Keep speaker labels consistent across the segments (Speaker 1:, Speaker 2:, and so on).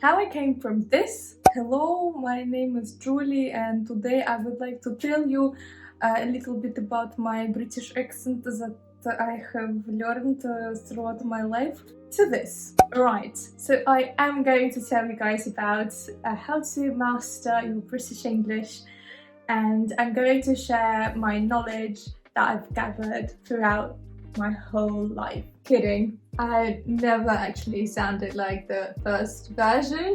Speaker 1: how I came from this. Hello, my name is Julie, and today I would like to tell you a little bit about my British accent that I have learned throughout my life to this. Right, so I am going to tell you guys about how to master your British English, and I'm going to share my knowledge that I've gathered throughout my whole life. Kidding, I never actually sounded like the first version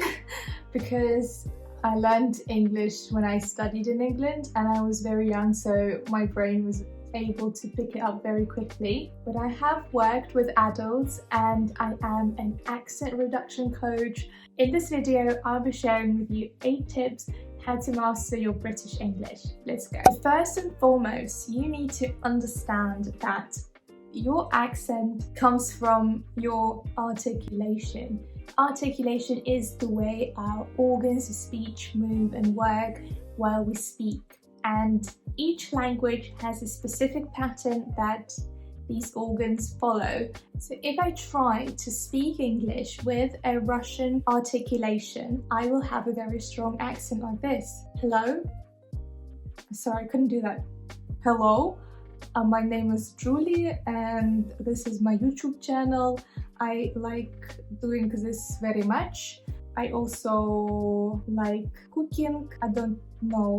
Speaker 1: because I learned English when I studied in England and I was very young, so my brain was able to pick it up very quickly. But I have worked with adults and I am an accent reduction coach. In this video, I'll be sharing with you 8 tips how to master your British English. Let's go. First and foremost, you need to understand that your accent comes from your articulation. Articulation is the way our organs of speech move and work while we speak. And each language has a specific pattern that these organs follow. So if I try to speak English with a Russian articulation, I will have a very strong accent like this. Hello? Sorry, I couldn't do that. Hello? My name is Julie and this is my YouTube channel. I like doing this very much. I also like cooking. I don't know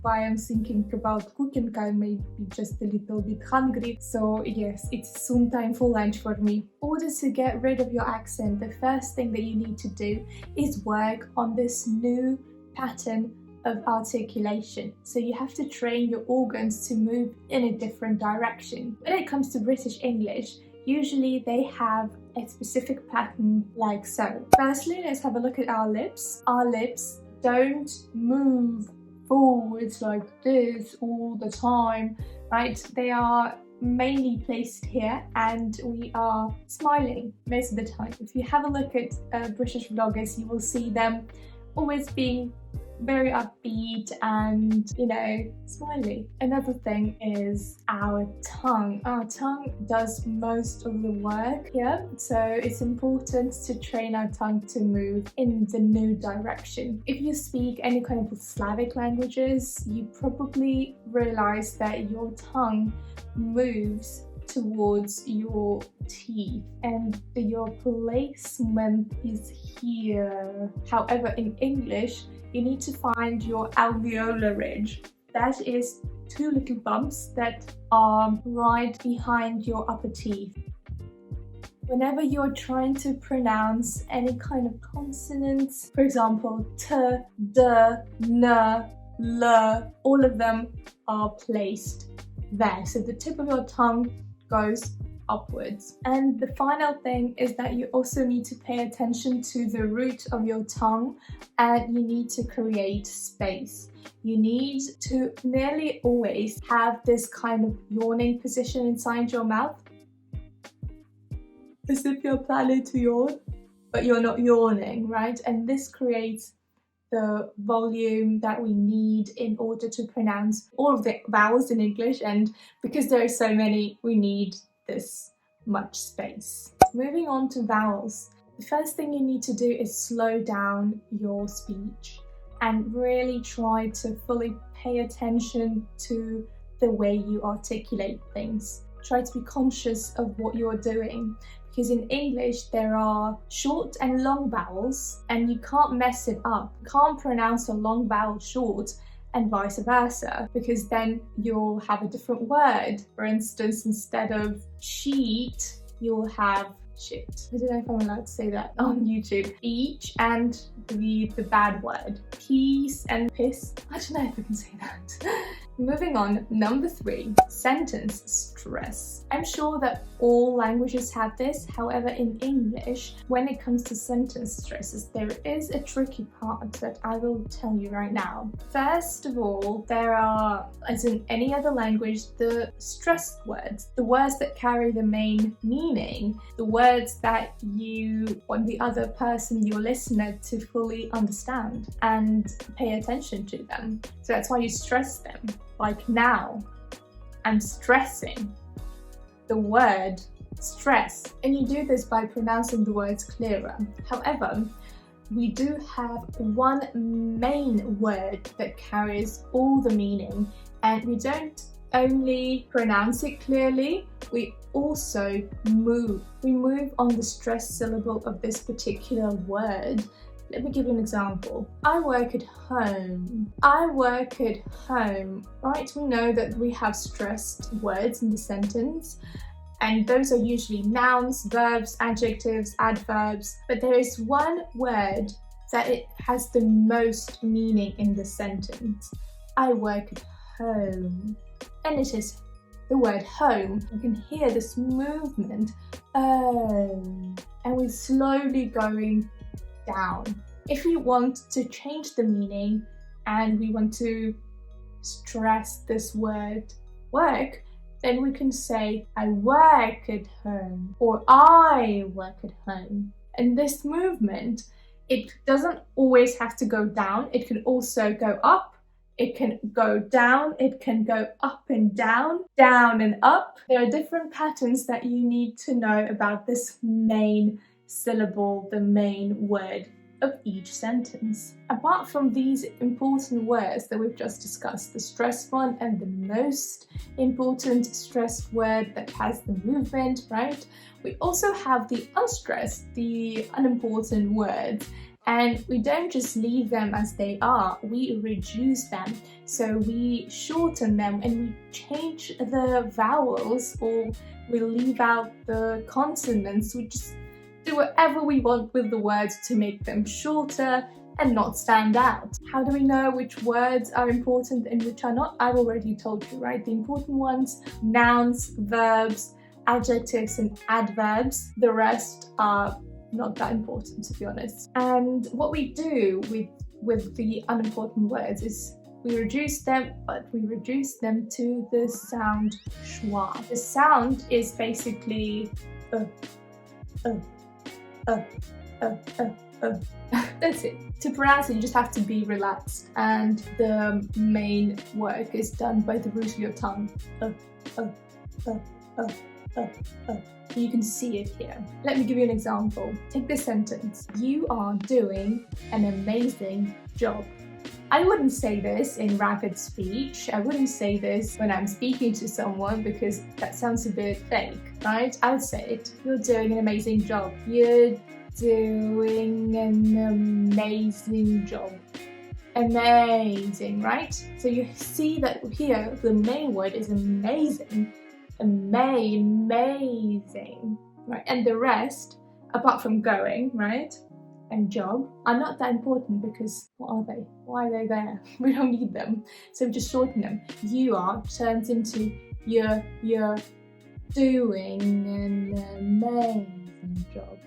Speaker 1: why I'm thinking about cooking. I may be just a little bit hungry. So yes, it's soon time for lunch for me. In order to get rid of your accent, the first thing that you need to do is work on this new pattern of articulation. So you have to train your organs to move in a different direction. When it comes to British English, usually they have a specific pattern like so. Firstly, let's have a look at our lips. Our lips don't move forwards like this all the time, right? They are mainly placed here and we are smiling most of the time. If you have a look at British vloggers, you will see them always being very upbeat and, smiley. Another thing is our tongue. Our tongue does most of the work here, so it's important to train our tongue to move in the new direction. If you speak any kind of Slavic languages, you probably realize that your tongue moves towards your teeth and your placement is here. However, in English, you need to find your alveolar ridge. That is 2 little bumps that are right behind your upper teeth. Whenever you're trying to pronounce any kind of consonants, for example, t, d, n, l, all of them are placed there. So the tip of your tongue goes upwards. And the final thing is that you also need to pay attention to the root of your tongue and you need to create space. You need to nearly always have this kind of yawning position inside your mouth, as if you're planning to yawn, but you're not yawning, right? And this creates the volume that we need in order to pronounce all of the vowels in English, and because there are so many, we need this much space. Moving on to vowels, the first thing you need to do is slow down your speech and really try to fully pay attention to the way you articulate things. Try to be conscious of what you're doing, because in English there are short and long vowels and you can't mess it up. You can't pronounce a long vowel short and vice versa, because then you'll have a different word. For instance, instead of sheet, you'll have shit. I don't know if I'm allowed to say that on YouTube. Each and the bad word. Peace and piss. I don't know if I can say that. Moving on, number 3, sentence stress. I'm sure that all languages have this, however in English, when it comes to sentence stresses, there is a tricky part that I will tell you right now. First of all, there are, as in any other language, the stressed words, the words that carry the main meaning, the words that you want the other person, your listener, to fully understand and pay attention to them. So that's why you stress them. Like now, I'm stressing the word stress. And you do this by pronouncing the words clearer. However, we do have one main word that carries all the meaning, and we don't only pronounce it clearly, we also move. We move on the stressed syllable of this particular word. Let me give you an example. I work at home. I work at home, right? We know that we have stressed words in the sentence, and those are usually nouns, verbs, adjectives, adverbs. But there is one word that it has the most meaning in the sentence. I work at home. And it is the word home. You can hear this movement, and we're slowly going down. If we want to change the meaning and we want to stress this word work, then we can say I work at home or I work at home. And this movement, it doesn't always have to go down. It can also go up. It can go down, it can go up and down and up. There are different patterns that you need to know about this main syllable, the main word of each sentence. Apart from these important words that we've just discussed, the stressed one and the most important stressed word that has the movement, right? We also have the unstressed, the unimportant words. And we don't just leave them as they are, we reduce them. So we shorten them and we change the vowels, or we leave out the consonants. We just do whatever we want with the words to make them shorter and not stand out. How do we know which words are important and which are not? I've already told you, right? The important ones, nouns, verbs, adjectives and adverbs. The rest are not that important, to be honest. And what we do with the unimportant words is we reduce them, but we reduce them to the sound schwa. The sound is basically That's it. To pronounce it, you just have to be relaxed, and the main work is done by the root of your tongue. You can see it here. Let me give you an example. Take this sentence. You are doing an amazing job. I wouldn't say this in rapid speech. I wouldn't say this when I'm speaking to someone because that sounds a bit fake, right? I would say it. You're doing an amazing job. You're doing an amazing job. Amazing, right? So you see that here the main word is amazing. Amazing, right? And the rest, apart from going, right, and job, are not that important because what are they? Why are they there? We don't need them. So we just shorten them. You are turns into you're doing an amazing job.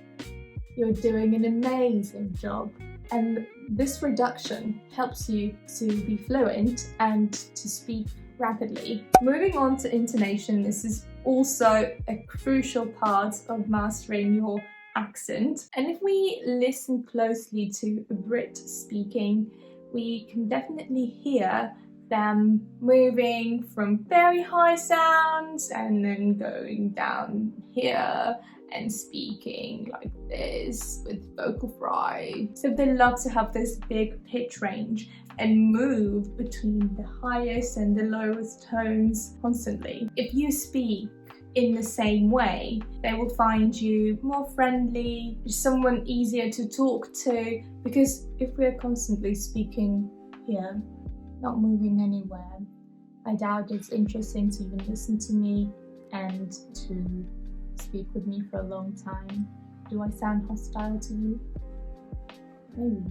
Speaker 1: You're doing an amazing job. And this reduction helps you to be fluent and to speak rapidly. Moving on to intonation, this is also a crucial part of mastering your accent. And if we listen closely to a Brit speaking, we can definitely hear them moving from very high sounds and then going down here and speaking like this with vocal fry. So they love to have this big pitch range and move between the highest and the lowest tones constantly. If you speak in the same way, they will find you more friendly, someone easier to talk to, because if we're constantly speaking here, not moving anywhere, I doubt it's interesting to even listen to me and to speak with me for a long time. Do I sound hostile to you? Maybe.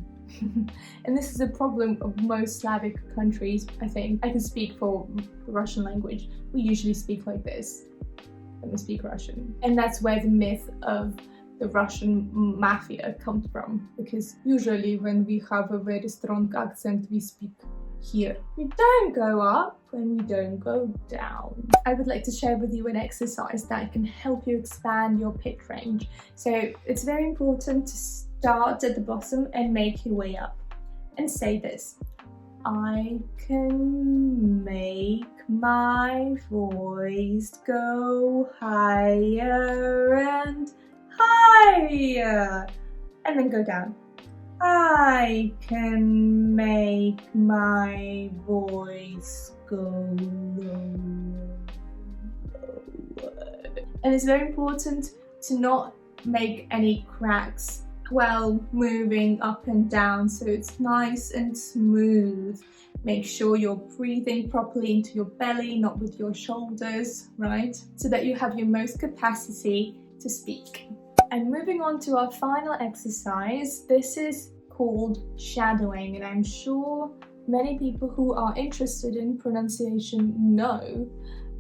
Speaker 1: And this is a problem of most Slavic countries, I think. I can speak for the Russian language. We usually speak like this when we speak Russian. And that's where the myth of the Russian mafia comes from, because usually when we have a very strong accent, we speak here. We don't go up and we don't go down. I would like to share with you an exercise that can help you expand your pitch range. So it's very important to start at the bottom and make your way up. And say this: I can make my voice go higher and higher. And then go down. I can make my voice go lower. And it's very important to not make any cracks while moving up and down, so it's nice and smooth. Make sure you're breathing properly into your belly, not with your shoulders, right? So that you have your most capacity to speak. And moving on to our final exercise, this is called shadowing, and I'm sure many people who are interested in pronunciation know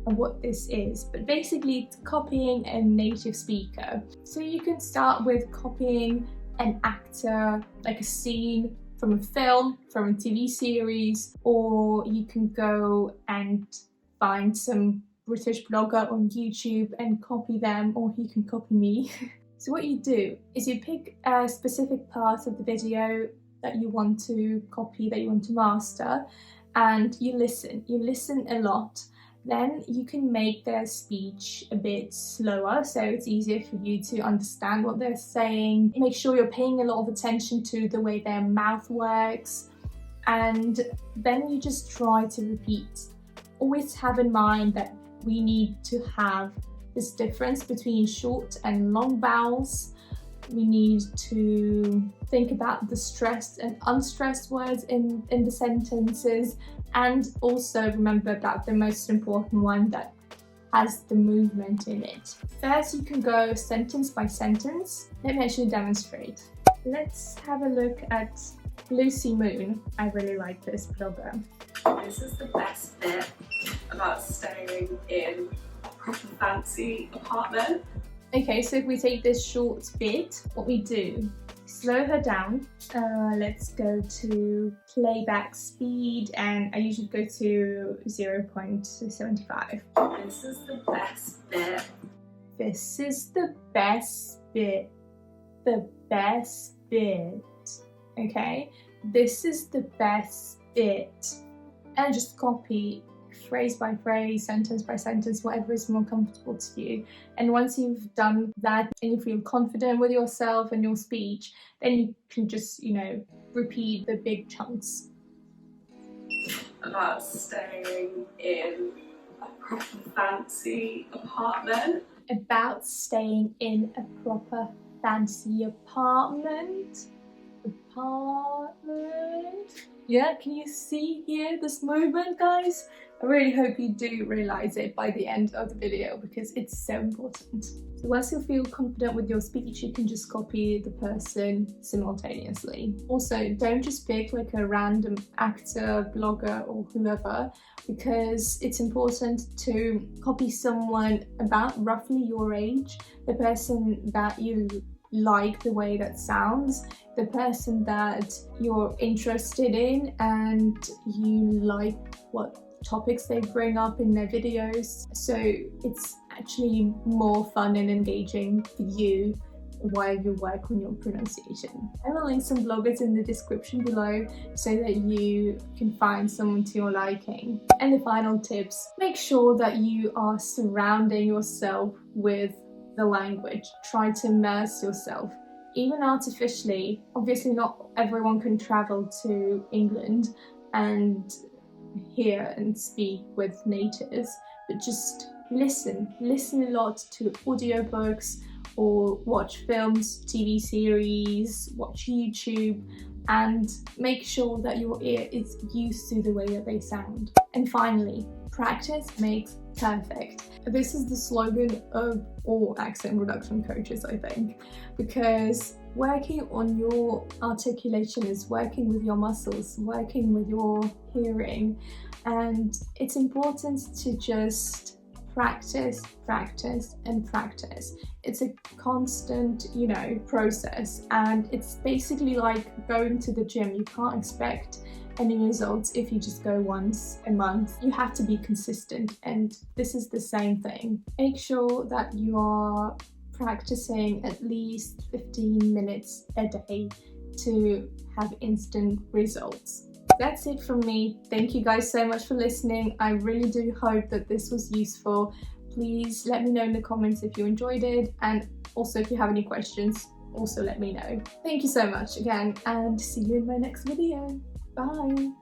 Speaker 1: what this is, but basically it's copying a native speaker. So you can start with copying an actor, like a scene from a film, from a TV series, or you can go and find some British blogger on YouTube and copy them, or you can copy me. So what you do is you pick a specific part of the video that you want to copy, that you want to master, and you listen a lot. Then you can make their speech a bit slower, so it's easier for you to understand what they're saying. Make sure you're paying a lot of attention to the way their mouth works, and then you just try to repeat. Always have in mind that we need to have this difference between short and long vowels. We need to think about the stressed and unstressed words in the sentences, and also remember about the most important one that has the movement in it. First, you can go sentence by sentence. Let me actually demonstrate. Let's have a look at Lucy Moon. I really like this blogger.
Speaker 2: This is the best bit about staying in a proper fancy apartment.
Speaker 1: Okay, so if we take this short bit, what we do, slow her down. Let's go to playback speed, and I usually go to 0.75.
Speaker 2: This is the best bit.
Speaker 1: This is the best bit. The best bit. Okay, this is the best bit. And just copy phrase by phrase, sentence by sentence, whatever is more comfortable to you. And once you've done that and you feel confident with yourself and your speech, then you can just, repeat the big chunks.
Speaker 2: About staying in a proper fancy apartment.
Speaker 1: About staying in a proper fancy apartment. Yeah, can you see here this movement, guys? I really hope you do realise it by the end of the video, because it's so important. So once you feel confident with your speech, you can just copy the person simultaneously. Also, don't just pick like a random actor, blogger or whoever, because it's important to copy someone about roughly your age, the person that you like the way that sounds, the person that you're interested in, and you like what topics they bring up in their videos. So it's actually more fun and engaging for you while you work on your pronunciation. I will link some bloggers in the description below so that you can find someone to your liking. And the final tips, make sure that you are surrounding yourself with the language. Try to immerse yourself, even artificially. Obviously not everyone can travel to England and hear and speak with natives, but just listen a lot to audiobooks or watch films, TV series, watch YouTube, and make sure that your ear is used to the way that they sound. And finally, practice makes perfect. This is the slogan of all accent reduction coaches, I think, because working on your articulation is working with your muscles, working with your hearing, and it's important to just practice and practice. It's a constant, process, and it's basically like going to the gym. You can't expect any results if you just go once a month. You have to be consistent, and this is the same thing. Make sure that you are practicing at least 15 minutes a day to have instant results. That's it from me. Thank you guys so much for listening. I really do hope that this was useful. Please let me know in the comments if you enjoyed it, and also if you have any questions, also let me know. Thank you so much again, and see you in my next video. Bye!